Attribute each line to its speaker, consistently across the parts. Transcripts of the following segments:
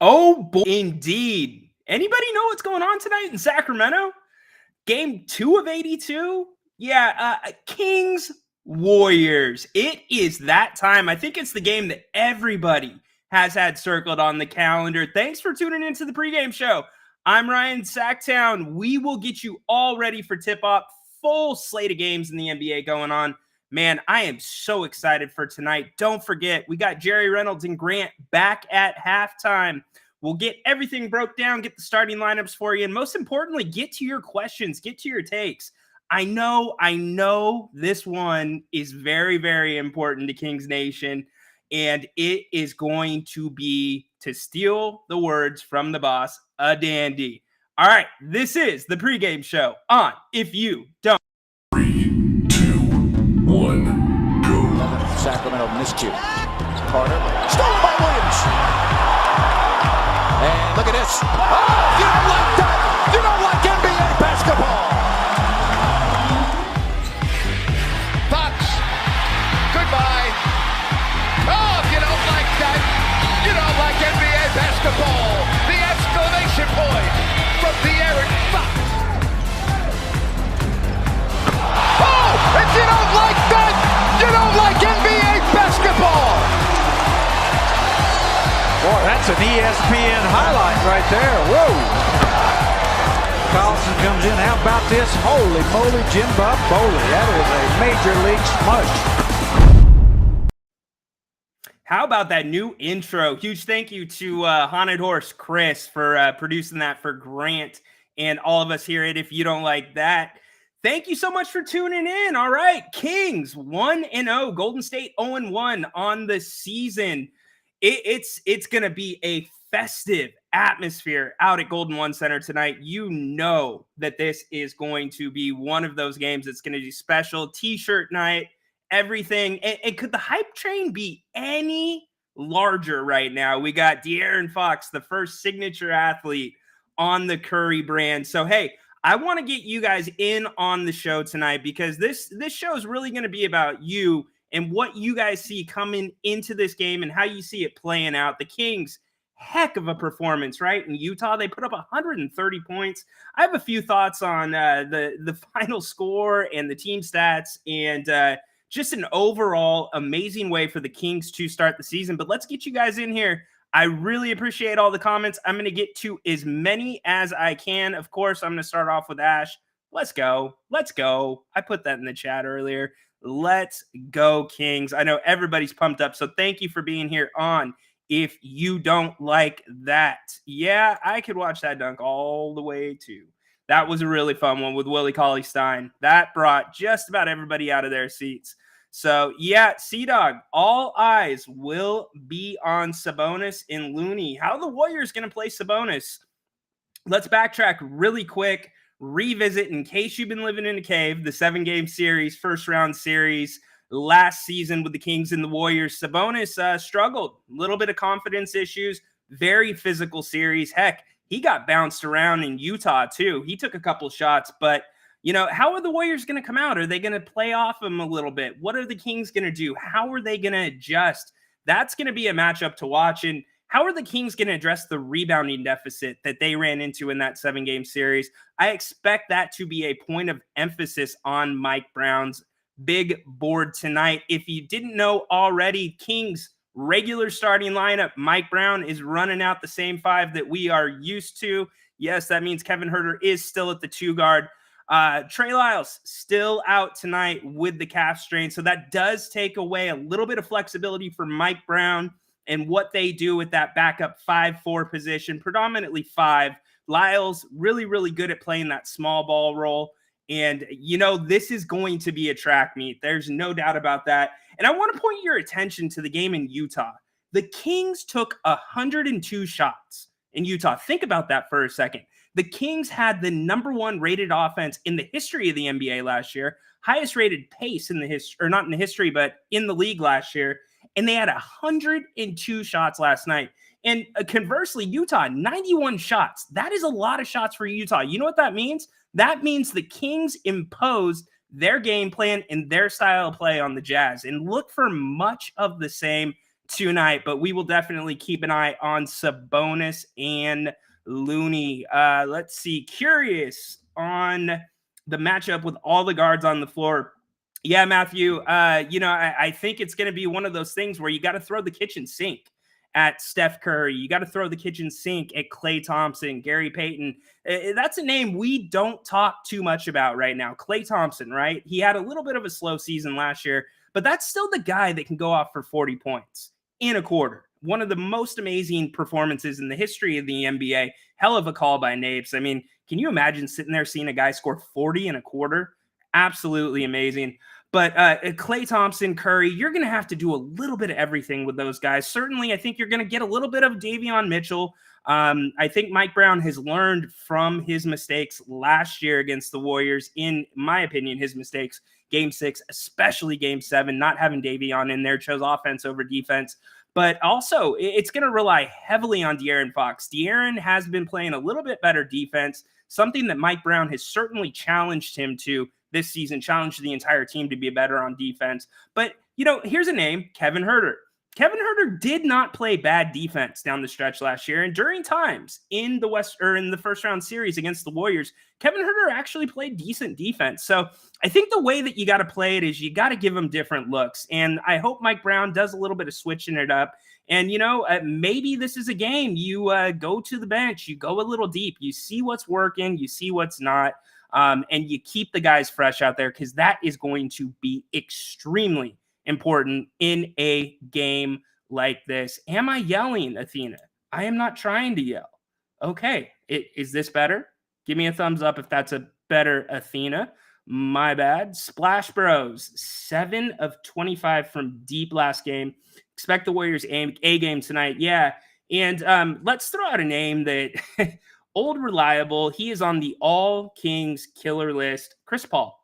Speaker 1: Oh, boy, indeed. Anybody know what's going on tonight in Sacramento? Game 2 of 82? Yeah, Kings Warriors. It is that time. I think it's the game that everybody has had circled on the calendar. Thanks for tuning into the pregame show. I'm Ryan Sacktown. We will get you all ready for tip-off. Full slate of games in the NBA going on. Man, I am so excited for tonight. Don't forget, we got Jerry Reynolds and Grant back at halftime. We'll get everything broke down, get the starting lineups for you, and most importantly, get to your questions, get to your takes. I know this one is very, very important to Kings Nation, and it is going to be, to steal the words from the boss, a dandy. All right, this is the pregame show on If You Don't.
Speaker 2: 3, 2, 1, go.
Speaker 3: Sacramento miscue. Carter, stolen by Williams. And look at this. Oh, you don't like that. You don't like NBA basketball.
Speaker 4: Fox, goodbye. Oh, if you don't like that, you don't like NBA basketball. The exclamation point from De'Aaron Fox. Oh, if you don't like that, you don't like NBA basketball.
Speaker 5: Boy, that's an ESPN highlight right there. Whoa. Carlson comes in. How about this? Holy moly, Jim Bob Foley. That is a major league smush.
Speaker 1: How about that new intro? Huge thank you to Haunted Horse Chris for producing that for Grant and all of us here at If You Don't Like That. Thank you so much for tuning in. All right, Kings 1-0, Golden State 0-1 on the season. It's going to be a festive atmosphere out at Golden One Center tonight. You know that this is going to be one of those games that's going to be special. T-shirt night, everything. And could the hype train be any larger right now? We got De'Aaron Fox, the first signature athlete on the Curry brand. So, hey, I want to get you guys in on the show tonight because this show is really going to be about you and what you guys see coming into this game and how you see it playing out. The Kings, heck of a performance, right? In Utah, they put up 130 points. I have a few thoughts on the final score and the team stats and just an overall amazing way for the Kings to start the season. But let's get you guys in here. I really appreciate all the comments. I'm going to get to as many as I can. Of course, I'm going to start off with Ash. Let's go. Let's go. I put that in the chat earlier. Let's go, Kings. I know everybody's pumped up, so thank you for being here on If You Don't Like That. Yeah, I could watch that dunk all the way too. That was a really fun one with Willie Cauley-Stein. That brought just about everybody out of their seats. So, yeah, C-Dog, all eyes will be on Sabonis and Looney. How are the Warriors going to play Sabonis? Let's backtrack really quick. Revisit, in case you've been living in a cave, the 7-game series, first-round series last season with the Kings and the Warriors. Sabonis struggled. A little bit of confidence issues. Very physical series. Heck, he got bounced around in Utah, too. He took a couple shots, but, you know, how are the Warriors going to come out? Are they going to play off him a little bit? What are the Kings going to do? How are they going to adjust? That's going to be a matchup to watch. And how are the Kings going to address the rebounding deficit that they ran into in that 7-game series? I expect that to be a point of emphasis on Mike Brown's big board tonight. If you didn't know already, Kings regular starting lineup, Mike Brown is running out the same 5 that we are used to. Yes, that means Kevin Huerter is still at the 2 guard. Trey Lyles still out tonight with the calf strain. So that does take away a little bit of flexibility for Mike Brown and what they do with that backup 5-4 position, predominantly 5. Lyles really, really good at playing that small ball role. And, you know, this is going to be a track meet. There's no doubt about that. And I want to point your attention to the game in Utah. The Kings took 102 shots in Utah. Think about that for a second. The Kings had the #1 rated offense in the history of the NBA last year, highest rated pace in the history, or not in the history, but in the league last year. And they had 102 shots last night. And conversely, Utah, 91 shots. That is a lot of shots for Utah. You know what that means? That means the Kings imposed their game plan and their style of play on the Jazz. And look for much of the same tonight, but we will definitely keep an eye on Sabonis and Looney. Let's see. Curious on the matchup with all the guards on the floor. Yeah, Matthew, I think it's going to be one of those things where you got to throw the kitchen sink at Steph Curry. You got to throw the kitchen sink at Klay Thompson, Gary Payton. That's a name we don't talk too much about right now. Klay Thompson, right? He had a little bit of a slow season last year, but that's still the guy that can go off for 40 points in a quarter. One of the most amazing performances in the history of the NBA. Hell of a call by Napes. I mean, can you imagine sitting there seeing a guy score 40 in a quarter? Absolutely amazing. But Klay Thompson, Curry, you're going to have to do a little bit of everything with those guys. Certainly, I think you're going to get a little bit of Davion Mitchell. I think Mike Brown has learned from his mistakes last year against the Warriors. In my opinion, his mistakes, Game 6, especially Game 7, not having Davion in there, chose offense over defense. But also, it's going to rely heavily on De'Aaron Fox. De'Aaron has been playing a little bit better defense, something that Mike Brown has certainly challenged him to this season, challenged the entire team to be better on defense. But, here's a name, Kevin Huerter. Kevin Huerter did not play bad defense down the stretch last year. And during times in the first round series against the Warriors, Kevin Huerter actually played decent defense. So I think the way that you got to play it is you got to give him different looks. And I hope Mike Brown does a little bit of switching it up. And, maybe this is a game you go to the bench, you go a little deep, you see what's working, you see what's not. And you keep the guys fresh out there because that is going to be extremely important in a game like this. Am I yelling, Athena? I am not trying to yell. Okay. Is this better? Give me a thumbs up if that's a better Athena. My bad. Splash Bros, 7 of 25 from deep last game. Expect the Warriors A game tonight. Yeah. And let's throw out a name that old reliable. He is on the All Kings killer list. Chris Paul.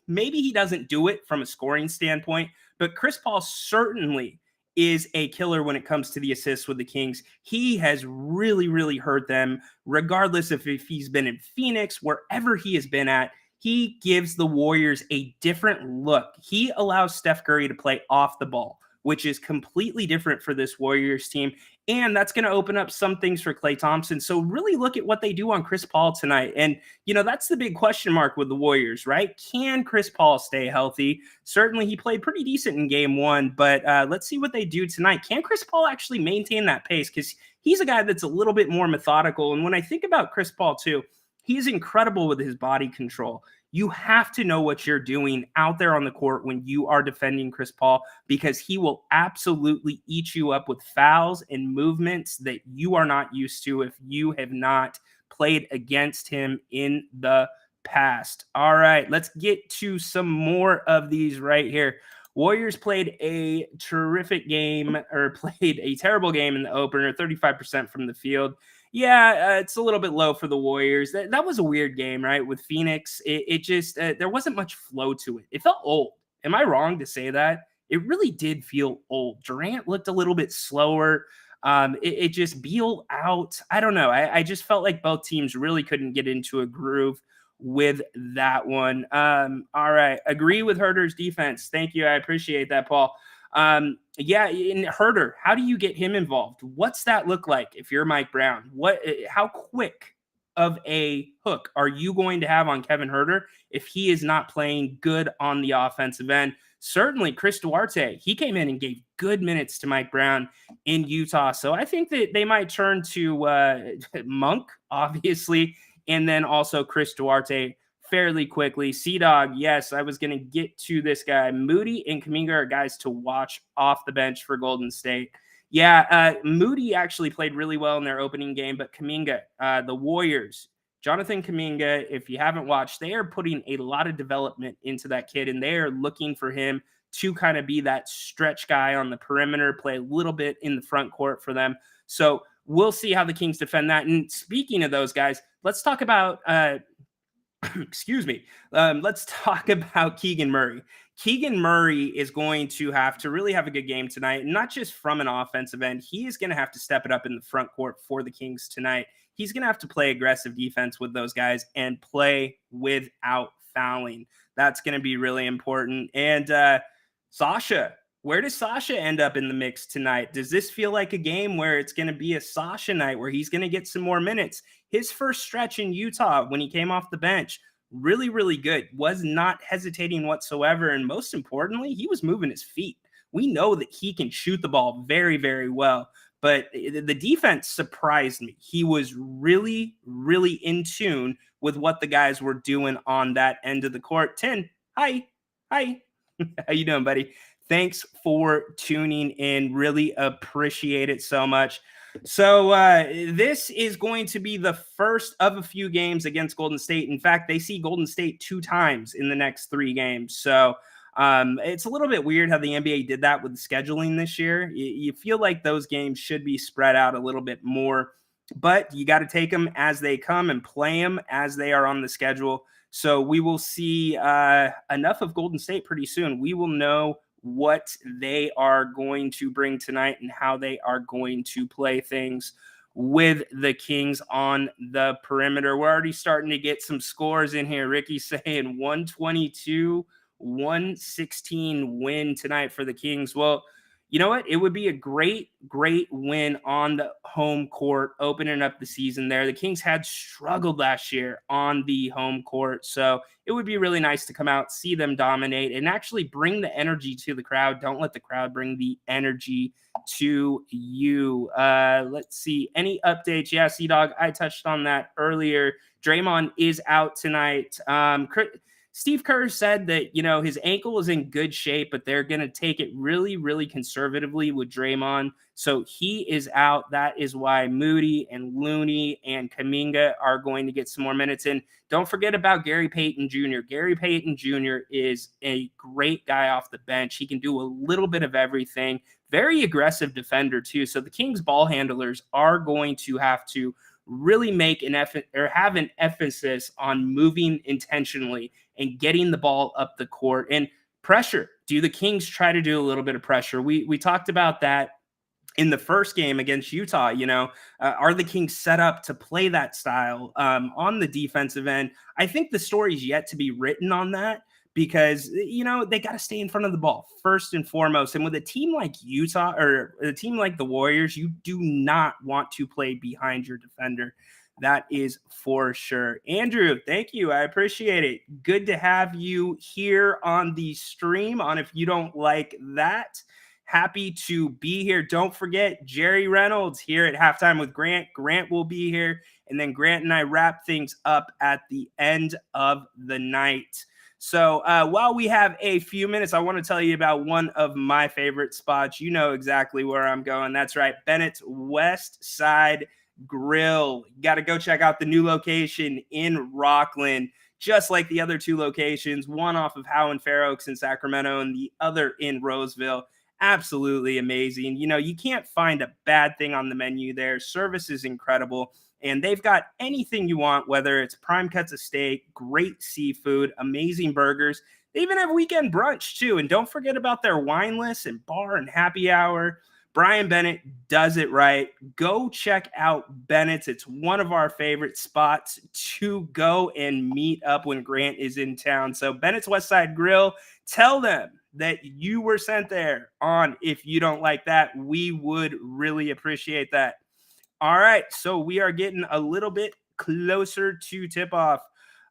Speaker 1: Maybe he doesn't do it from a scoring standpoint, but Chris Paul certainly is a killer when it comes to the assists with the Kings. He has really, really hurt them, regardless of if he's been in Phoenix, wherever he has been at. He gives the Warriors a different look. He allows Steph Curry to play off the ball, which is completely different for this Warriors team. And that's going to open up some things for Klay Thompson. So really look at what they do on Chris Paul tonight. And, that's the big question mark with the Warriors, right? Can Chris Paul stay healthy? Certainly he played pretty decent in Game 1, but let's see what they do tonight. Can Chris Paul actually maintain that pace? Because he's a guy that's a little bit more methodical. And when I think about Chris Paul too, he's incredible with his body control. You have to know what you're doing out there on the court when you are defending Chris Paul, because he will absolutely eat you up with fouls and movements that you are not used to if you have not played against him in the past. All right, let's get to some more of these right here. Warriors played a terrific game, or played a terrible game in the opener, 35% from the field. Yeah, it's a little bit low for the Warriors. That was a weird game, right? With Phoenix, it just, there wasn't much flow to it. It felt old. Am I wrong to say that? It really did feel old. Durant looked a little bit slower. It just Beal out. I don't know. I just felt like both teams really couldn't get into a groove with that one. All right. Agree with Huerter's defense. Thank you. I appreciate that, Paul. Yeah, in Huerter, how do you get him involved? What's that look like if you're Mike Brown? How quick of a hook are you going to have on Kevin Huerter if he is not playing good on the offensive end? Certainly Chris Duarte, he came in and gave good minutes to Mike Brown in Utah. So I think that they might turn to Monk, obviously, and then also Chris Duarte fairly quickly. C-Dog, yes, I was going to get to this guy. Moody and Kuminga are guys to watch off the bench for Golden State. Yeah, Moody actually played really well in their opening game, but Kuminga, the Warriors, Jonathan Kuminga, if you haven't watched, they are putting a lot of development into that kid, and they are looking for him to kind of be that stretch guy on the perimeter, play a little bit in the front court for them. So we'll see how the Kings defend that. And speaking of those guys, let's talk about excuse me. Let's talk about Keegan Murray. Keegan Murray is going to have to really have a good game tonight, not just from an offensive end. He is going to have to step it up in the front court for the Kings tonight. He's going to have to play aggressive defense with those guys and play without fouling. That's going to be really important. And Sasha, Where does Sasha end up in the mix tonight? Does this feel like a game where it's going to be a Sasha night where he's going to get some more minutes? His first stretch in Utah when he came off the bench, really, really good. Was not hesitating whatsoever. And most importantly, he was moving his feet. We know that he can shoot the ball very, very well. But the defense surprised me. He was really, really in tune with what the guys were doing on that end of the court. 10, hi. How you doing, buddy? Thanks for tuning in. Really appreciate it so much. So this is going to be the first of a few games against Golden State. In fact, they see Golden State 2 times in the next 3 games. So it's a little bit weird how the NBA did that with the scheduling this year. You feel like those games should be spread out a little bit more, but you got to take them as they come and play them as they are on the schedule. So we will see enough of Golden State pretty soon. We will know what they are going to bring tonight and how they are going to play things with the Kings on the perimeter. We're already starting to get some scores in here. Ricky saying 122-116 win tonight for the Kings. Well, you know what? It would be a great, great win on the home court, opening up the season there. The Kings had struggled last year on the home court, so it would be really nice to come out, see them dominate, and actually bring the energy to the crowd. Don't let the crowd bring the energy to you. Let's see. Any updates? Yeah, C-Dog, I touched on that earlier. Draymond is out tonight. Steve Kerr said that, his ankle is in good shape, but they're going to take it really, really conservatively with Draymond. So he is out. That is why Moody and Looney and Kuminga are going to get some more minutes in. Don't forget about Gary Payton Jr. Gary Payton Jr. is a great guy off the bench. He can do a little bit of everything. Very aggressive defender, too. So the Kings ball handlers are going to have to really make an effort or have an emphasis on moving intentionally and getting the ball up the court and pressure. Do the Kings try to do a little bit of pressure? We talked about that in the first game against Utah. Are the Kings set up to play that style on the defensive end? I think the story's yet to be written on that, because, they got to stay in front of the ball first and foremost. And with a team like Utah or a team like the Warriors, you do not want to play behind your defender. That is for sure. Andrew, thank you. I appreciate it. Good to have you here on the stream on If You Don't Like That. Happy to be here. Don't forget Jerry Reynolds here at halftime with Grant. Grant will be here. And then Grant and I wrap things up at the end of the night. So while we have a few minutes, I want to tell you about one of my favorite spots. You know exactly where I'm going. That's right, Bennett's West Side Grill. You got to go check out the new location in Rockland, just like the other 2 locations, one off of Howe and Fair Oaks in Sacramento and the other in Roseville. Absolutely amazing. You can't find a bad thing on the menu there. Service is incredible. And they've got anything you want, whether it's prime cuts of steak, great seafood, amazing burgers. They even have weekend brunch, too. And don't forget about their wine list and bar and happy hour. Brian Bennett does it right. Go check out Bennett's. It's one of our favorite spots to go and meet up when Grant is in town. So Bennett's West Side Grill, tell them that you were sent there on If You Don't Like That. We would really appreciate that. All right, so we are getting a little bit closer to tip-off.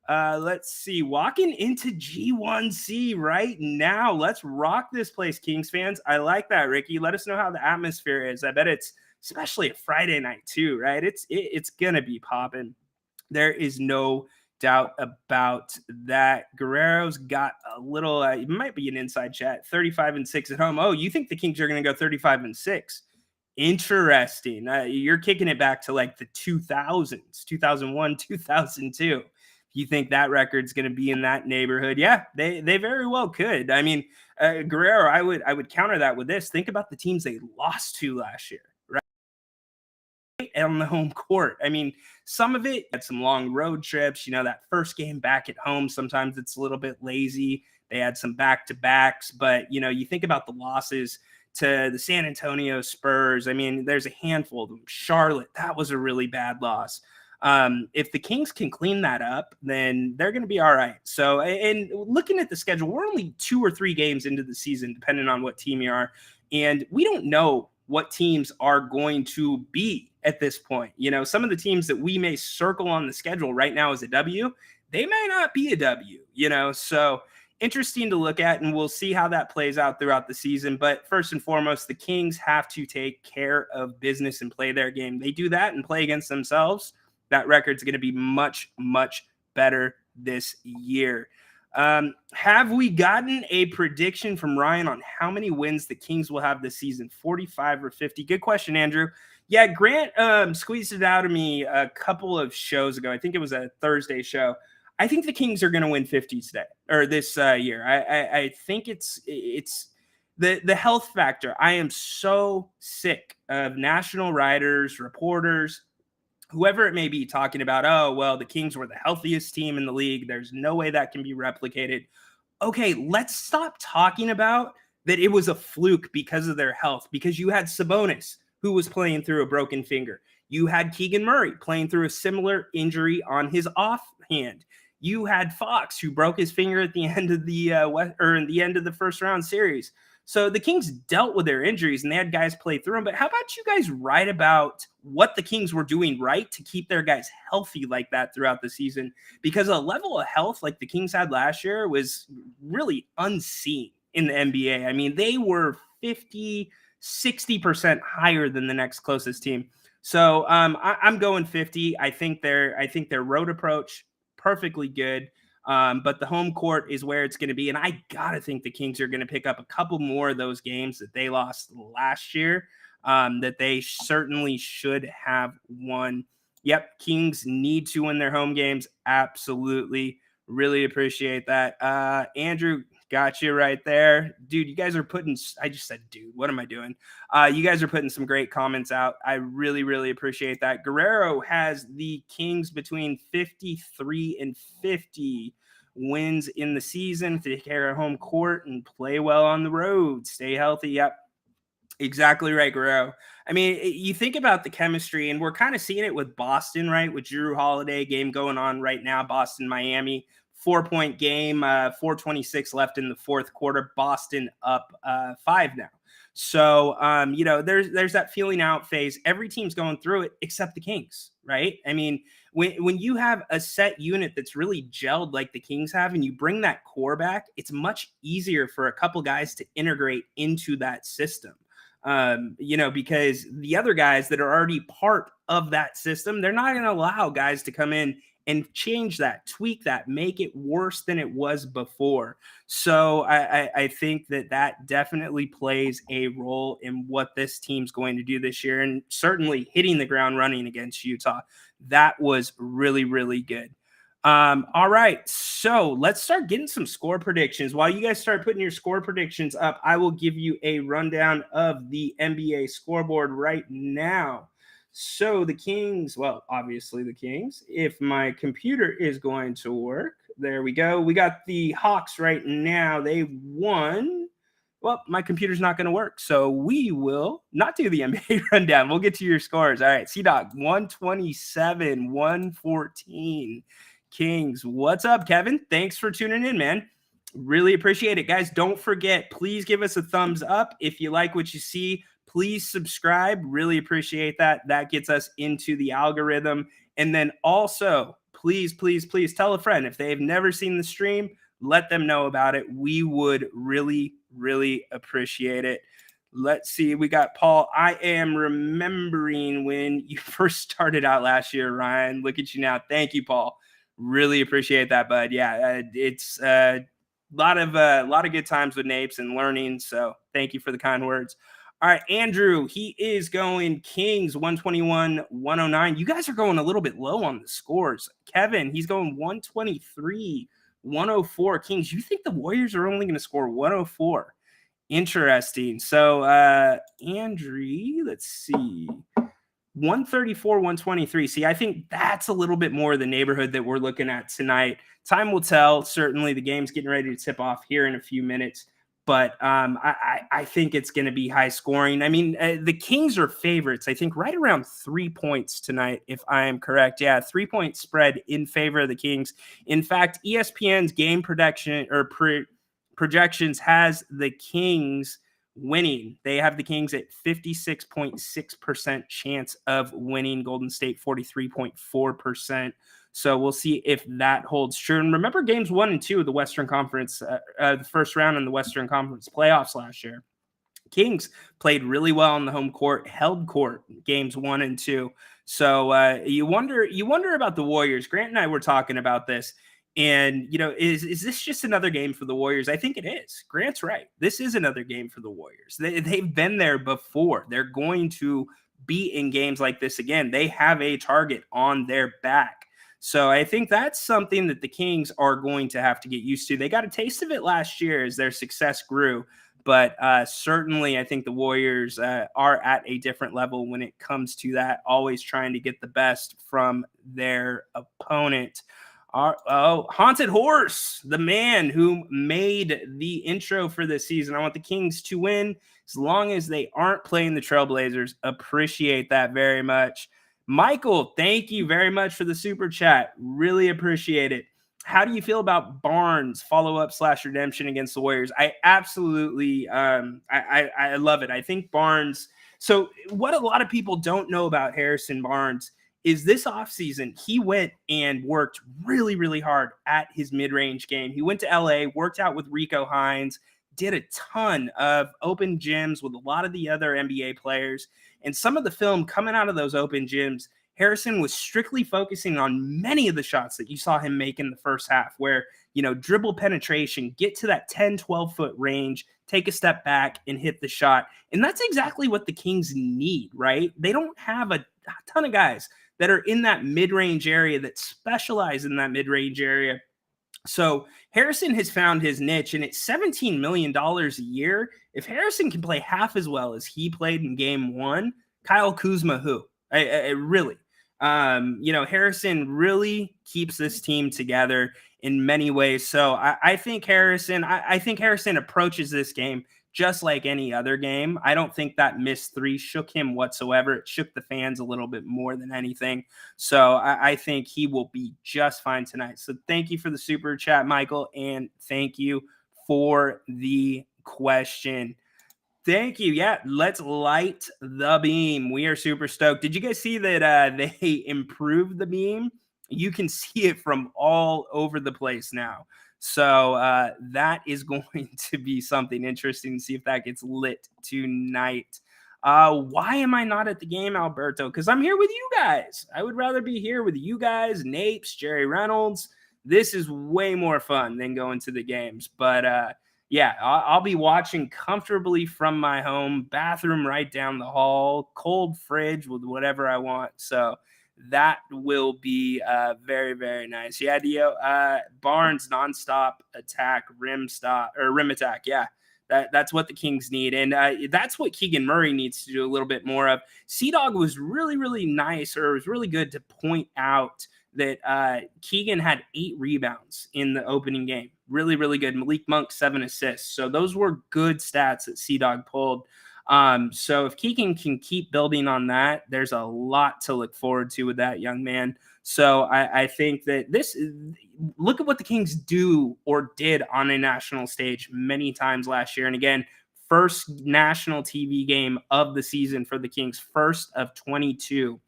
Speaker 1: Let's see. Walking into G1C right now. Let's rock this place, Kings fans. I like that, Ricky. Let us know how the atmosphere is. I bet it's, especially a Friday night too, right? It's going to be popping. There is no doubt about that. Guerrero's got a little, it might be an inside chat, 35-6 at home. Oh, you think the Kings are going to go 35-6? Interesting. You're kicking it back to like the 2000s, 2001, 2002. You think that record's going to be in that neighborhood? Yeah, they very well could. I mean, Guerrero, I would counter that with this. Think about the teams they lost to last year, right? On the home court. I mean, some of it had some long road trips. That first game back at home, sometimes it's a little bit lazy. They had some back-to-backs, but, you think about the losses to the San Antonio Spurs. I mean, there's a handful of them. Charlotte, that was a really bad loss. If the Kings can clean that up, then they're going to be all right. So, and looking at the schedule, we're only 2 or 3 games into the season, depending on what team you are. And we don't know what teams are going to be at this point. You know, some of the teams that we may circle on the schedule right now as a W, they may not be a W, you know, so interesting to look at, and we'll see how that plays out throughout the season. But first and foremost, the Kings have to take care of business and play their game. They do that and play against themselves, that record's going to be much, much better this year. Have we gotten a prediction from Ryan on how many wins the Kings will have this season? 45 or 50? Good question, Andrew. Yeah, Grant squeezed it out of me a couple of shows ago. I think it was a Thursday show. I think the Kings are going to win 50 today or this year. I think it's the health factor. I am so sick of national writers, reporters, whoever it may be, talking about, oh, well, the Kings were the healthiest team in the league. There's no way that can be replicated. Okay, let's stop talking about that it was a fluke because of their health, because you had Sabonis, who was playing through a broken finger. You had Keegan Murray playing through a similar injury on his offhand. You had Fox, who broke his finger at the end of the end of the first round series. So the Kings dealt with their injuries and they had guys play through them. But how about you guys write about what the Kings were doing right to keep their guys healthy like that throughout the season? Because a level of health like the Kings had last year was really unseen in the NBA. I mean, they were 50, 60% higher than the next closest team. So I'm going 50. I think their road approach, perfectly good. But the home court is where it's going to be. And I got to think the Kings are going to pick up a couple more of those games that they lost last year that they certainly should have won. Yep, Kings need to win their home games. Absolutely. Really appreciate that. Andrew, got you right there. Dude, you guys are putting – I just said dude. What am I doing? You guys are putting some great comments out. I really, really appreciate that. Guerrero has the Kings between 53 and 50 wins in the season to take care of home court and play well on the road. Stay healthy. Yep. Exactly right, Guerrero. I mean, you think about the chemistry, and we're kind of seeing it with Boston, right? With Jrue Holiday game going on right now, Boston, Miami, 4-point game, 4:26 left in the fourth quarter. Boston up 5 now. So, you know, there's that feeling out phase. Every team's going through it except the Kings, right? I mean, when you have a set unit that's really gelled like the Kings have, and you bring that core back, it's much easier for a couple guys to integrate into that system. You know, because the other guys that are already part of that system, they're not going to allow guys to come in and change that, tweak that, make it worse than it was before. So I think that definitely plays a role in what this team's going to do this year, and certainly hitting the ground running against Utah. That was really, really good. All right, so let's start getting some score predictions. While you guys start putting your score predictions up, I will give you a rundown of the NBA scoreboard right now. So the Kings, well, obviously the Kings, if my computer is going to work, there we go. We got the Hawks right now. They won. Well, my computer's not going to work, so we will not do the NBA rundown. We'll get to your scores. All right, C-Dog, 127, 114. Kings. What's up, Kevin? Thanks for tuning in, man. Really appreciate it. Guys, don't forget, please give us a thumbs up. If you like what you see, please subscribe. Really appreciate that. That gets us into the algorithm. And then also, please, please, please tell a friend. If they've never seen the stream, let them know about it. We would really, really appreciate it. Let's see. We got Paul. I am remembering when you first started out last year, Ryan. Look at you now. Thank you, Paul. Really appreciate that, bud. Yeah, it's a lot of good times with Napes and learning. So thank you for the kind words. All right, Andrew, he is going Kings 121, 109. You guys are going a little bit low on the scores. Kevin, he's going 123, 104. Kings, you think the Warriors are only going to score 104? Interesting. So, Andrew, let's see. 134, 123. See, I think that's a little bit more the neighborhood that we're looking at tonight. Time will tell. Certainly, the game's getting ready to tip off here in a few minutes. But I think it's going to be high scoring. I mean, the Kings are favorites, I think, right around 3 points tonight, if I am correct. Yeah, 3-point spread in favor of the Kings. In fact, ESPN's game production or projections has the Kings winning. They have the Kings at 56.6% chance of winning, Golden State 43.4%. So we'll see if that holds true. And remember games 1 and 2 of the Western Conference, the first round in the Western Conference playoffs last year. Kings played really well on the home court, held court games 1 and 2. So you wonder about the Warriors. Grant and I were talking about this. And, is this just another game for the Warriors? I think it is. Grant's right. This is another game for the Warriors. They've been there before. They're going to be in games like this again. They have a target on their back. So I think that's something that the Kings are going to have to get used to. They got a taste of it last year as their success grew. But certainly I think the Warriors are at a different level when it comes to that, always trying to get the best from their opponent. Haunted Horse, the man who made the intro for this season. I want the Kings to win as long as they aren't playing the Trailblazers. Appreciate that very much. Michael, thank you very much for the super chat. Really appreciate it. How do you feel about Barnes follow-up / redemption against the Warriors? I absolutely I love it. I think Barnes. So what a lot of people don't know about Harrison Barnes is this offseason, he went and worked really, really hard at his mid-range game. He went to LA, worked out with Rico Hines, did a ton of open gyms with a lot of the other NBA players. And some of the film coming out of those open gyms, Harrison was strictly focusing on many of the shots that you saw him make in the first half, where, dribble penetration, get to that 10, 12-foot range, take a step back and hit the shot. And that's exactly what the Kings need, right? They don't have a ton of guys that are in that mid-range area, that specialize in that mid-range area. So Harrison has found his niche, and it's $17 million a year. If Harrison can play half as well as he played in game 1, Kyle Kuzma, who? Really. Harrison really keeps this team together in many ways. So I think Harrison approaches this game just like any other game. I don't think that missed 3 shook him whatsoever. It shook the fans a little bit more than anything. So I think he will be just fine tonight. So thank you for the super chat, Michael, and thank you for the question. Thank you. Yeah, let's light the beam. We are super stoked. Did you guys see that they improved the beam? You can see it from all over the place now. So that is going to be something interesting to see if that gets lit tonight. Why am I not at the game, Alberto? Because I'm here with you guys. I would rather be here with you guys, Napes, Jerry Reynolds. This is way more fun than going to the games. But yeah, I'll be watching comfortably from my home, bathroom right down the hall, cold fridge with whatever I want. So that will be very, very nice. Yeah, Dio, Barnes nonstop attack, rim attack. Yeah, that's what the Kings need. And that's what Keegan Murray needs to do a little bit more of. C-Dog was really, really nice, or it was really good to point out that Keegan had 8 rebounds in the opening game. Really, really good. Malik Monk, 7 assists. So those were good stats that C-Dog pulled. So if Keegan can keep building on that, there's a lot to look forward to with that young man. So I think that look at what the Kings do or did on a national stage many times last year. And again, first national TV game of the season for the Kings, first of 22.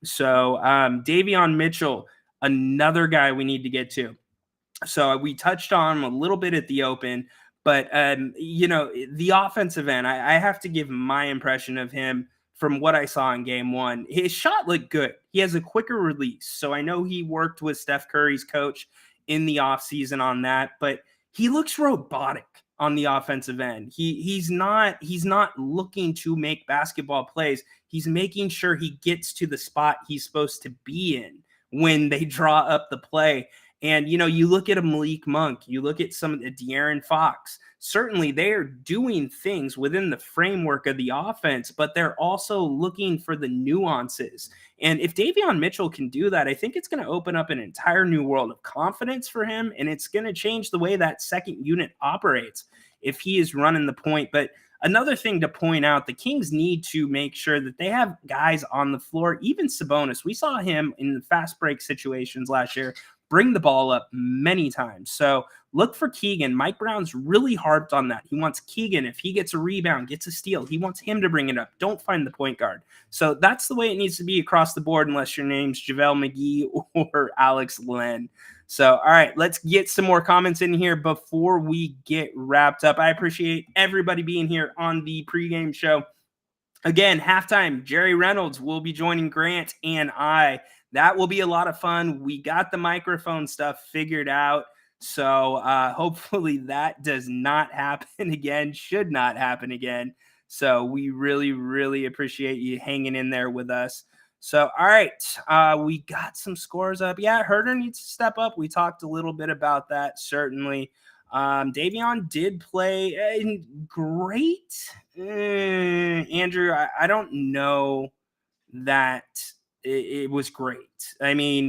Speaker 1: So Davion Mitchell, another guy we need to get to. So we touched on him a little bit at the open, but the offensive end, I have to give my impression of him from what I saw in game 1. His shot looked good. He has a quicker release. So I know he worked with Steph Curry's coach in the offseason on that, but he looks robotic on the offensive end. He's not looking to make basketball plays. He's making sure he gets to the spot he's supposed to be in when they draw up the play. And, you look at a Malik Monk, you look at some of the De'Aaron Fox, certainly they are doing things within the framework of the offense, but they're also looking for the nuances. And if Davion Mitchell can do that, I think it's going to open up an entire new world of confidence for him, and it's going to change the way that second unit operates. if he is running the point. But another thing to point out, the Kings need to make sure that they have guys on the floor. Even Sabonis, we saw him in the fast break situations last year bring the ball up many times. So look for Keegan. Mike Brown's really harped on that. He wants Keegan, if he gets a rebound, gets a steal, he wants him to bring it up. Don't find the point guard. So that's the way it needs to be across the board, unless your name's JaVale McGee or Alex Len. So, all right, let's get some more comments in here before we get wrapped up. I appreciate everybody being here on the pregame show. Again, halftime, Jerry Reynolds will be joining Grant and I. That will be a lot of fun. We got the microphone stuff figured out. So hopefully that does not happen again, should not happen again. So we really, really appreciate you hanging in there with us. So, all right, we got some scores up. Yeah, Herder needs to step up. We talked a little bit about that, certainly. Davion did play great. Andrew, I don't know that it was great. I mean,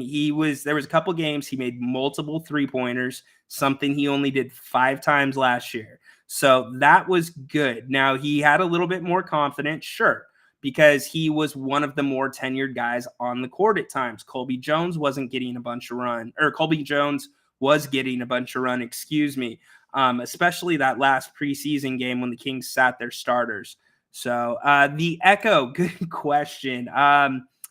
Speaker 1: there was a couple games he made multiple 3-pointers, something he only did 5 times last year. So that was good. Now, he had a little bit more confidence, sure, because he was one of the more tenured guys on the court at times. Colby Jones was getting a bunch of run, excuse me, especially that last preseason game when the Kings sat their starters. So the Echo, good question.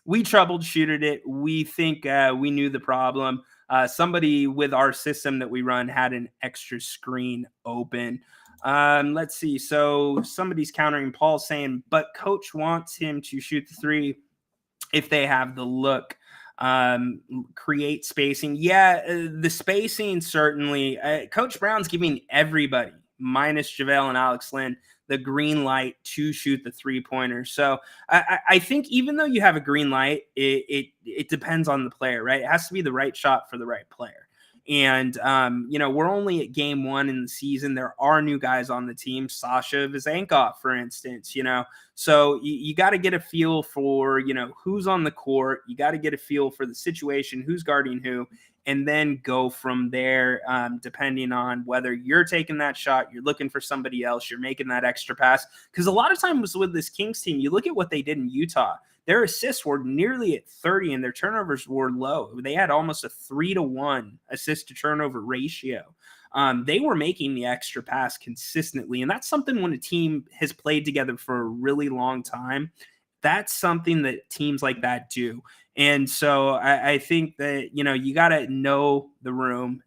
Speaker 1: We troubleshooted it. We think we knew the problem. Somebody with our system that we run had an extra screen open. Let's see. So somebody's countering. Paul saying, but coach wants him to shoot the 3 if they have the look. Create spacing. Yeah, the spacing certainly. Coach Brown's giving everybody, minus JaVale and Alex Len, the green light to shoot the 3-pointer. So I think even though you have a green light, it depends on the player, right? It has to be the right shot for the right player. And, we're only at game 1 in the season. There are new guys on the team, Sasha Vezenkov, for instance, so you got to get a feel for, who's on the court. You got to get a feel for the situation, who's guarding who, and then go from there, depending on whether you're taking that shot, you're looking for somebody else, you're making that extra pass. Because a lot of times with this Kings team, you look at what they did in Utah. Their assists were nearly at 30 and their turnovers were low. They had almost a 3-to-1 assist to turnover ratio. They were making the extra pass consistently. And that's something when a team has played together for a really long time, that's something that teams like that do. And so I think that, you got to know the room.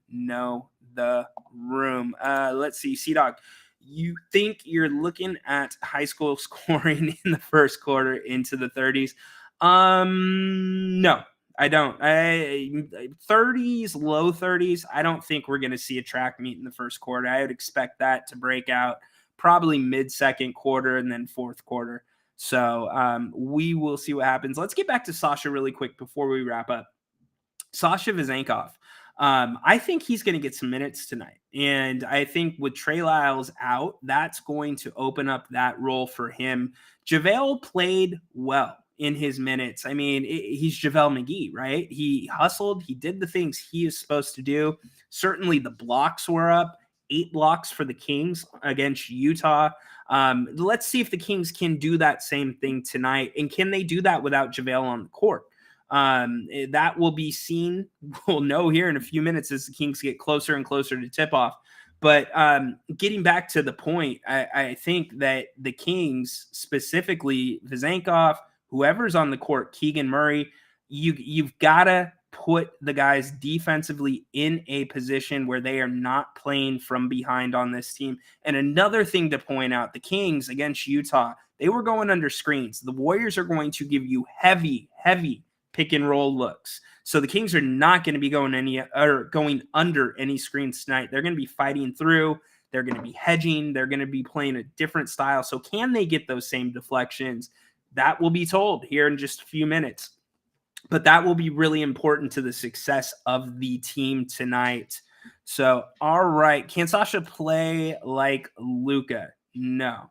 Speaker 1: Let's see, C-Dog. You think you're looking at high school scoring in the first quarter into the 30s? No, I don't. 30s, low 30s. I don't think we're going to see a track meet in the first quarter. I would expect that to break out probably mid-second quarter and then fourth quarter. So we will see what happens. Let's get back to Sasha really quick before we wrap up. Sasha Vezenkov. I think he's going to get some minutes tonight. And I think with Trey Lyles out, that's going to open up that role for him. JaVale played well in his minutes. I mean, he's JaVale McGee, right? He hustled. He did the things he is supposed to do. Certainly the blocks were up. 8 blocks for the Kings against Utah. Let's see if the Kings can do that same thing tonight. And can they do that without JaVale on the court? That will be seen. We'll know here in a few minutes as the Kings get closer and closer to tip off. But getting back to the point, I think that the Kings, specifically Vezenkov, whoever's on the court, Keegan Murray, you've got to put the guys defensively in a position where they are not playing from behind on this team. And another thing to point out, the Kings against Utah, they were going under screens. The Warriors are going to give you heavy pick and roll looks. So the Kings are not going to be going under any screens tonight. They're going to be fighting through. They're going to be hedging. They're going to be playing a different style. So can they get those same deflections? That will be told here in just a few minutes. But that will be really important to the success of the team tonight. So, all right. Can Sasha play like Luka? No.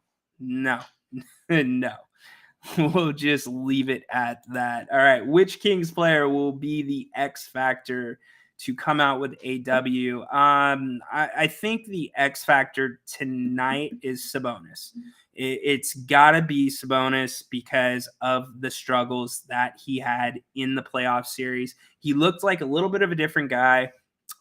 Speaker 1: We'll just leave it at that. All right. Which Kings player will be the X factor to come out with a W. I think the X factor tonight is Sabonis. It's got to be Sabonis because of the struggles that he had in the playoff series. He looked like a little bit of a different guy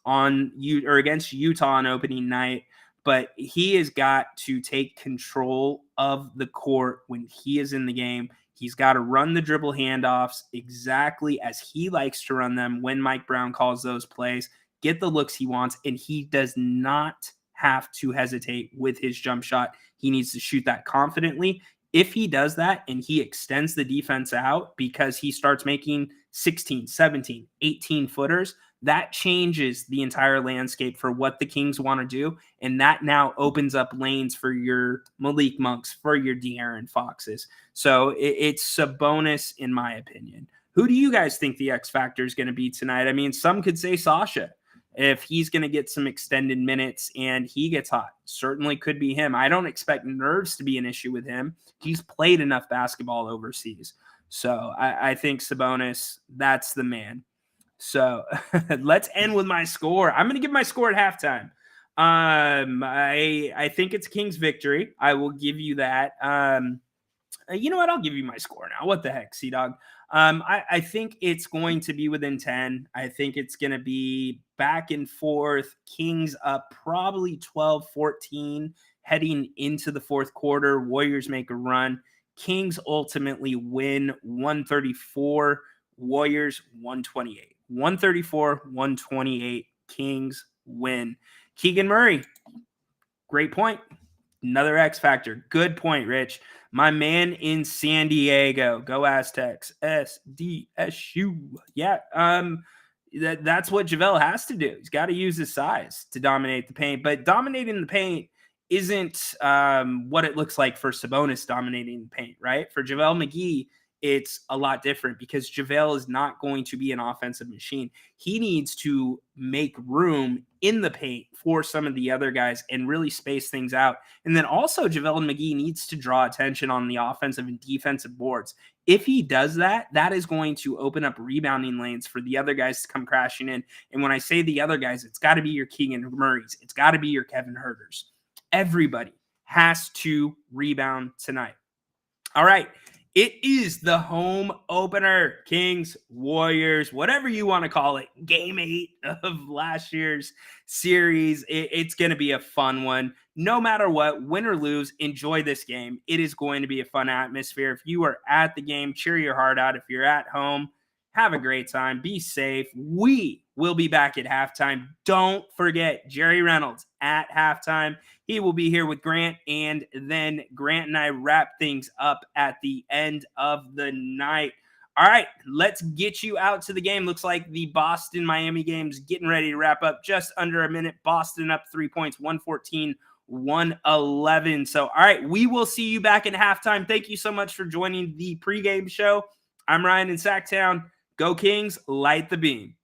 Speaker 1: against Utah on opening night, but he has got to take control of the court when he is in the game. He's got to run the dribble handoffs exactly as he likes to run them when Mike Brown calls those plays, get the looks he wants, and he does not have to hesitate with his jump shot. He needs to shoot that confidently. If he does that and he extends the defense out because he starts making 16, 17, 18 footers, that changes the entire landscape for what the Kings want to do. And that now opens up lanes for your Malik Monks, for your De'Aaron Foxes. So it's Sabonis, in my opinion. Who do you guys think the X factor is going to be tonight? I mean, some could say Sasha. If he's going to get some extended minutes and he gets hot, certainly could be him. I don't expect nerves to be an issue with him. He's played enough basketball overseas. So I think Sabonis, that's the man. So let's end with my score. I'm going to give my score at halftime. I think it's Kings victory. I will give you that. You know what? I'll give you my score now. What the heck, Sea-Dog? I think it's going to be within 10. I think it's going to be back and forth. Kings up probably 12-14 heading into the fourth quarter. Warriors make a run. Kings ultimately win 134. Warriors 128. 134-128. Kings win. Keegan Murray, great point. Another X factor. Good point, Rich. My man in San Diego. Go Aztecs. SDSU. Yeah. That's what JaVale has to do. He's got to use his size to dominate the paint. But dominating the paint isn't what it looks like for Sabonis dominating the paint, right? For JaVale McGee, it's a lot different because JaVale is not going to be an offensive machine. He needs to make room in the paint for some of the other guys and really space things out. And then also JaVale McGee needs to draw attention on the offensive and defensive boards. If he does that, that is going to open up rebounding lanes for the other guys to come crashing in. And when I say the other guys, it's got to be your Keegan Murrays. It's got to be your Kevin Huerters. Everybody has to rebound tonight. All right. It is the home opener, Kings, Warriors, whatever you want to call it, game 8 of last year's series. It's going to be a fun one. No matter what, win or lose, enjoy this game. It is going to be a fun atmosphere. If you are at the game, cheer your heart out. If you're at home, have a great time. Be safe. We will be back at halftime. Don't forget Jerry Reynolds at halftime. He will be here with Grant, and then Grant and I wrap things up at the end of the night. All right, let's get you out to the game. Looks like the Boston-Miami game's getting ready to wrap up. Just under a minute. Boston up 3 points, 114-111. So, all right, we will see you back at halftime. Thank you so much for joining the pregame show. I'm Ryan in Sacktown. Go Kings, light the beam.